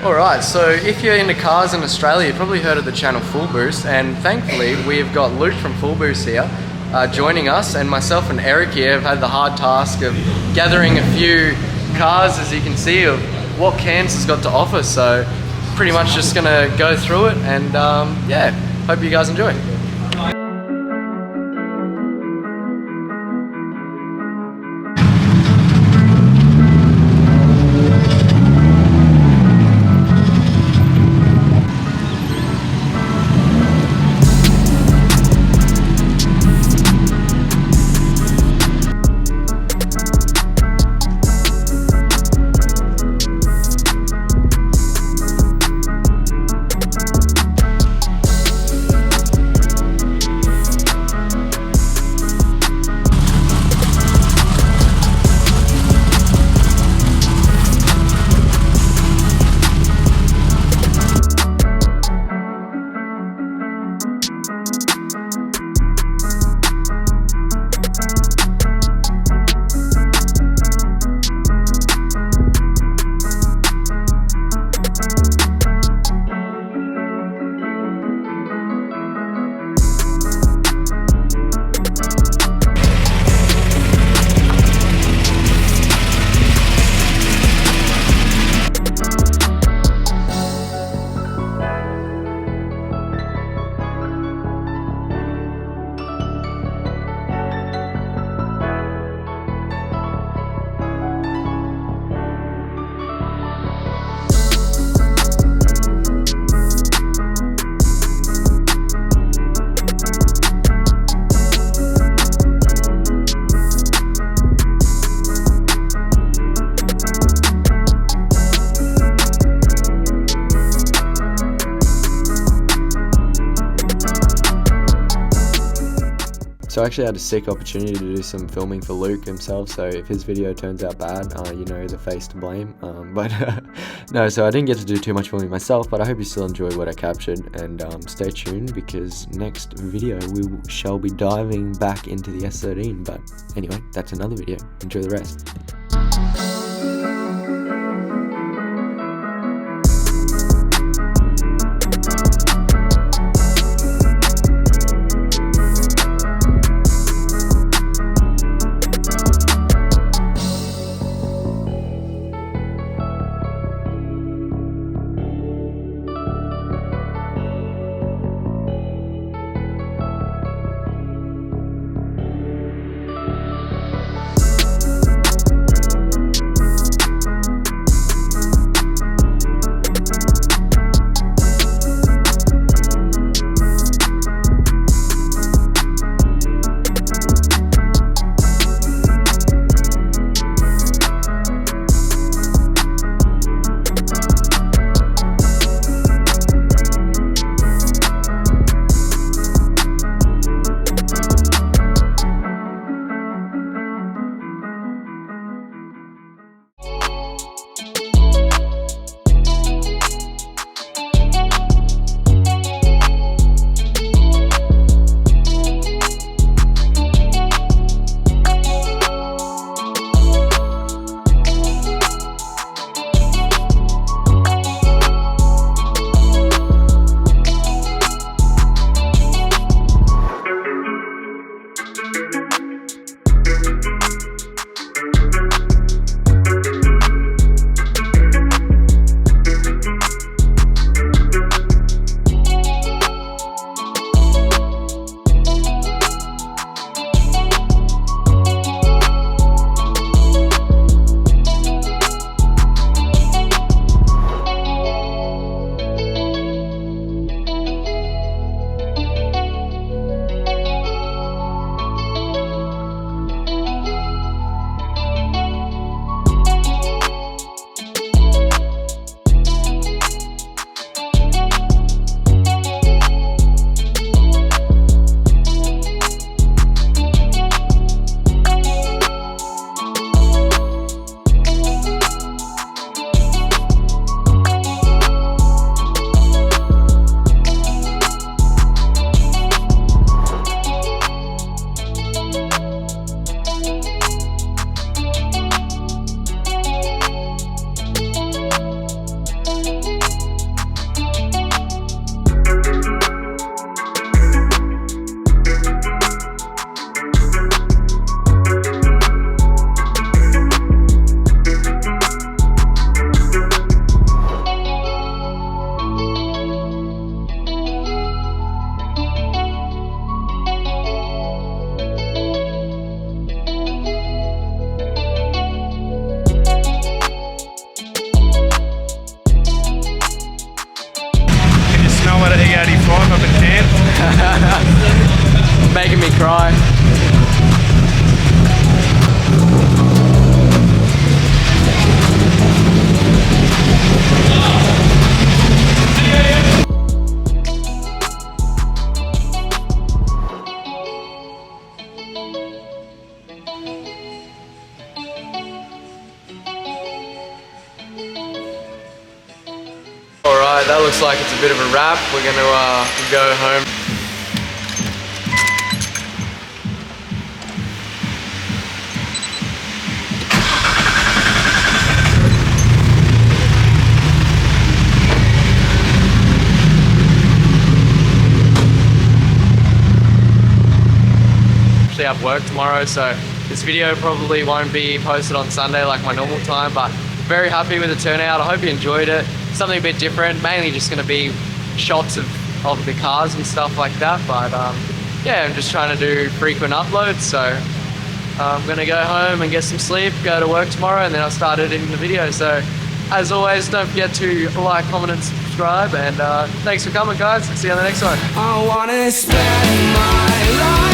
Alright, so if you're into cars in Australia, you've probably heard of the channel FullBoost, and thankfully we've got Luke from FullBoost here joining us, and myself and Eric here have had the hard task of gathering a few cars, as you can see, of what Cairns has got to offer. So pretty much just gonna go through it, and yeah, hope you guys enjoy. So I actually had a sick opportunity to do some filming for Luke himself, so if his video turns out bad, you know the face to blame. No, so I didn't get to do too much filming myself, but I hope you still enjoy what I captured, and stay tuned, because next video we shall be diving back into the S13. But anyway, that's another video. Enjoy the rest. got an E85 up in hand. Making me cry. Alright, that looks like it's a bit of a wrap. We're gonna go home. Actually have work tomorrow, so this video probably won't be posted on Sunday like my normal time, but very happy with the turnout. I hope you enjoyed it. Something a bit different, mainly just going to be shots of the cars and stuff like that, but yeah, I'm just trying to do frequent uploads, so I'm going to go home and get some sleep, go to work tomorrow, and then I'll start editing the video. So as always, don't forget to like, comment and subscribe, and thanks for coming guys. See you on the next one. I wanna spend my life